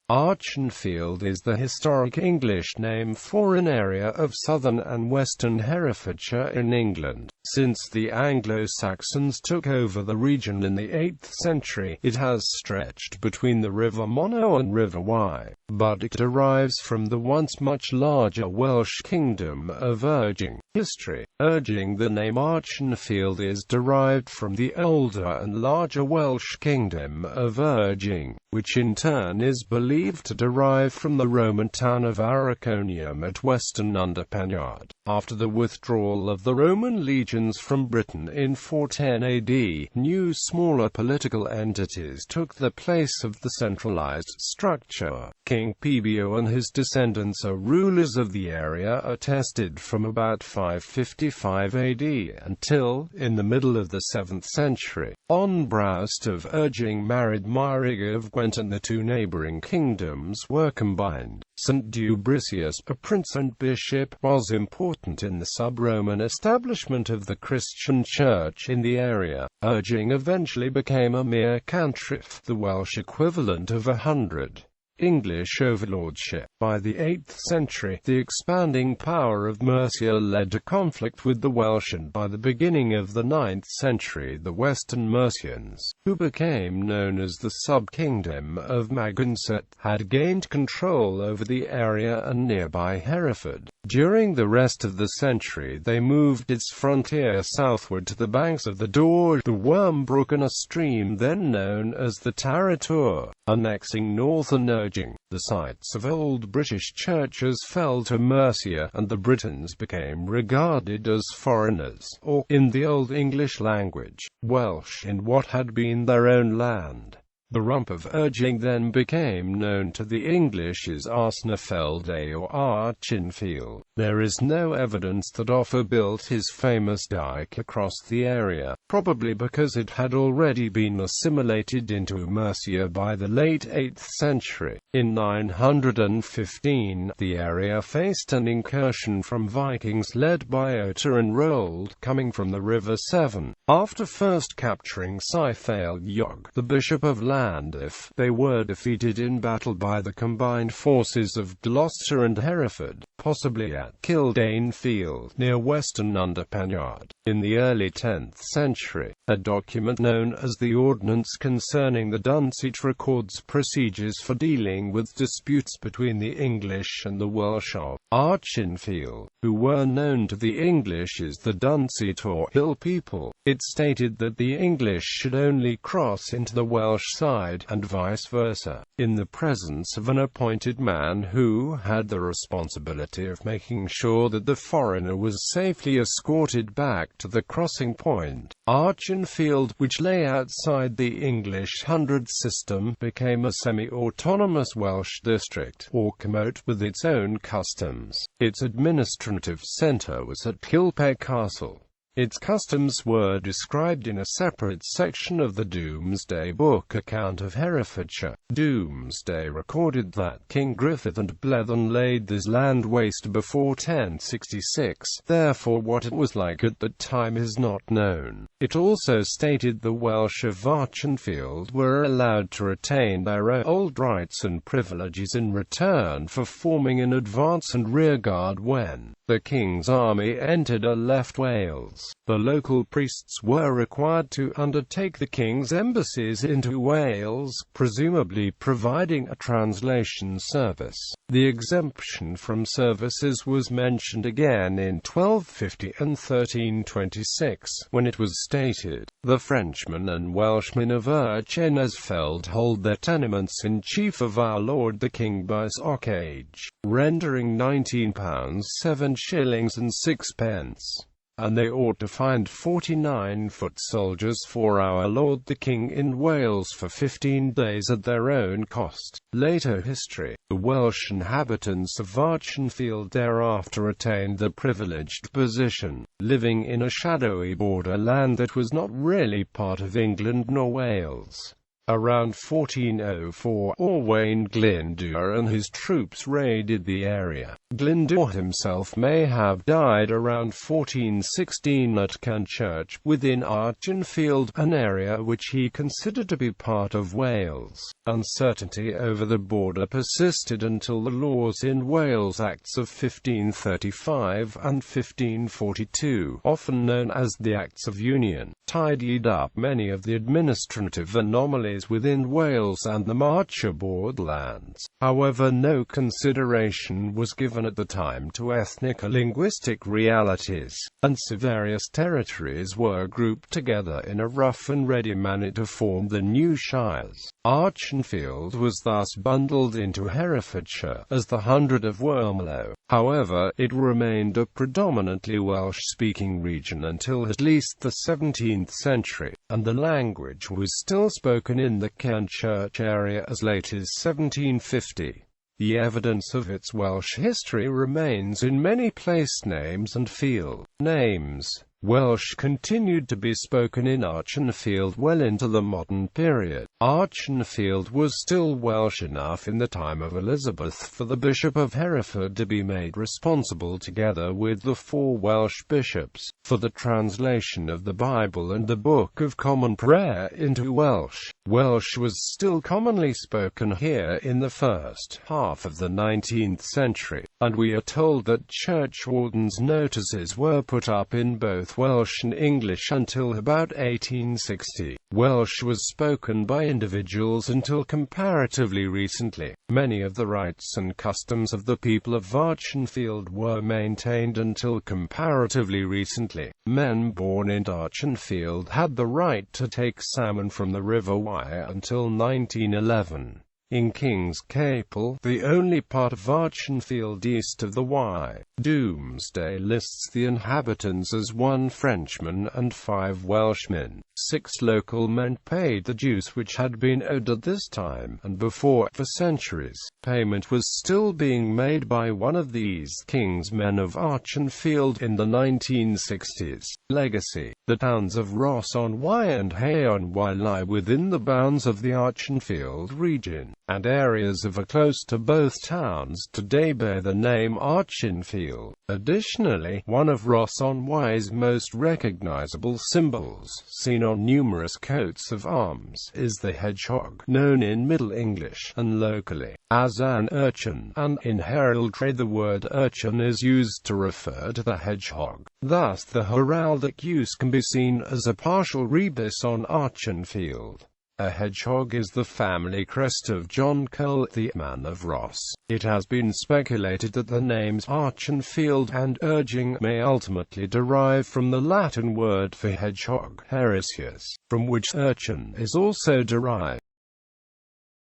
Archenfield is the historic English name for an area of southern and western Herefordshire in England. Since the Anglo-Saxons took over the region in the 8th century, it has stretched between the River Monnow and River Wye, but it derives from the once much larger Welsh kingdom of Ergyng. History. Ergyng. The name Archenfield is derived from the older and larger Welsh kingdom of Ergyng, which in turn is believed to derive from the Roman town of Archenfield at western Underpennard. After the withdrawal of the Roman legions from Britain in 410 AD, new smaller political entities took the place of the centralized structure. King Pibio and his descendants are rulers of the area attested from about 555 AD until, in the middle of the 7th century, Onbraust of Ergyng married Myrige of Gwent and the two neighboring kingdoms were combined. St. Dubricius, a prince and bishop, was important in the sub-Roman establishment of the Christian church in the area. Ergyng eventually became a mere cantrip, the Welsh equivalent of 100. English overlordship. By the 8th century, the expanding power of Mercia led to conflict with the Welsh, and by the beginning of the 9th century the Western Mercians, who became known as the sub-kingdom of Magensett, had gained control over the area and nearby Hereford. During the rest of the century they moved its frontier southward to the banks of the Dorge, the Wormbrook, and a stream then known as the Tarator, annexing northern Ergyng. The sites of old British churches fell to Mercia, and the Britons became regarded as foreigners, or, in the Old English language, Welsh, in what had been their own land. The rump of Ergyng then became known to the English as Archenfield or Archenfield. There is no evidence that Offa built his famous dyke across the area, probably because it had already been assimilated into Mercia by the late 8th century. In 915, the area faced an incursion from Vikings led by Otter and Rold, coming from the River Severn. After first capturing Cyfeilg, the Bishop of Llandaff, they were defeated in battle by the combined forces of Gloucester and Hereford, possibly at Kildanefield, near western Underpennard. In the early 10th century, a document known as the Ordinance Concerning the Duncet records procedures for dealing with disputes between the English and the Welsh of Archenfield, who were known to the English as the Duncet or Hill people. It stated that the English should only cross into the Welsh side, and vice versa, in the presence of an appointed man who had the responsibility of making sure that the foreigner was safely escorted back to the crossing point. Archenfield, which lay outside the English hundred system, became a semi-autonomous Welsh district, or comote, with its own customs. Its administrative centre was at Kilpeg Castle. Its customs were described in a separate section of the Domesday Book account of Herefordshire. Domesday recorded that King Griffith and Blethen laid this land waste before 1066, therefore what it was like at that time is not known. It also stated the Welsh of Archenfield were allowed to retain their old rights and privileges in return for forming an advance and rearguard when the King's army entered or left Wales. The local priests were required to undertake the King's embassies into Wales, presumably providing a translation service. The exemption from services was mentioned again in 1250 and 1326, when it was stated, "The Frenchmen and Welshmen of Archenfield hold their tenements in chief of our Lord the King by stockage, rendering £19 7 shillings and 6 pence. And they ought to find 49-foot soldiers for our Lord the King in Wales for 15 days at their own cost." Later history. The Welsh inhabitants of Archenfield thereafter retained the privileged position, living in a shadowy borderland that was not really part of England nor Wales. Around 1404, Owain Glyndwr and his troops raided the area. Glyndwr himself may have died around 1416 at Canchurch, within Archenfield, an area which he considered to be part of Wales. Uncertainty over the border persisted until the laws in Wales Acts of 1535 and 1542, often known as the Acts of Union, tidied up many of the administrative anomalies within Wales and the Marcher borderlands. However, no consideration was given at the time to ethnic or linguistic realities, and so various territories were grouped together in a rough-and-ready manner to form the new shires. Archenfield was thus bundled into Herefordshire, as the hundred of Monnow. However, it remained a predominantly Welsh-speaking region until at least the 17th century, and the language was still spoken in the Canchurch area as late as 1750. The evidence of its Welsh history remains in many place names and field names. Welsh continued to be spoken in Archenfield well into the modern period. Archenfield was still Welsh enough in the time of Elizabeth for the Bishop of Hereford to be made responsible, together with the 4 Welsh bishops, for the translation of the Bible and the Book of Common Prayer into Welsh. Welsh was still commonly spoken here in the first half of the 19th century, and we are told that churchwardens' notices were put up in both Welsh and English until about 1860. Welsh was spoken by individuals until comparatively recently. Many of the rights and customs of the people of Archenfield were maintained until comparatively recently. Men born in Archenfield had the right to take salmon from the River Wye until 1911. In King's Capel, the only part of Archenfield east of the Wye, Domesday lists the inhabitants as 1 Frenchman and 5 Welshmen. 6 local men paid the dues which had been owed at this time, and before, for centuries, payment was still being made by one of these King's men of Archenfield in the 1960s. Legacy. The towns of Ross-on-Wye and Hay-on-Wye lie within the bounds of the Archenfield region, and areas of or close to both towns today bear the name Archenfield. Additionally, one of Ross-on-Wye's most recognizable symbols, seen on numerous coats of arms, is the hedgehog, known in Middle English, and locally, as an urchin, and in heraldry the word urchin is used to refer to the hedgehog. Thus the heraldic use can be seen as a partial rebus on Archenfield. A hedgehog is the family crest of John Cole, the man of Ross. It has been speculated that the names Archenfield and Ergyng may ultimately derive from the Latin word for hedgehog, Heresius, from which urchin is also derived.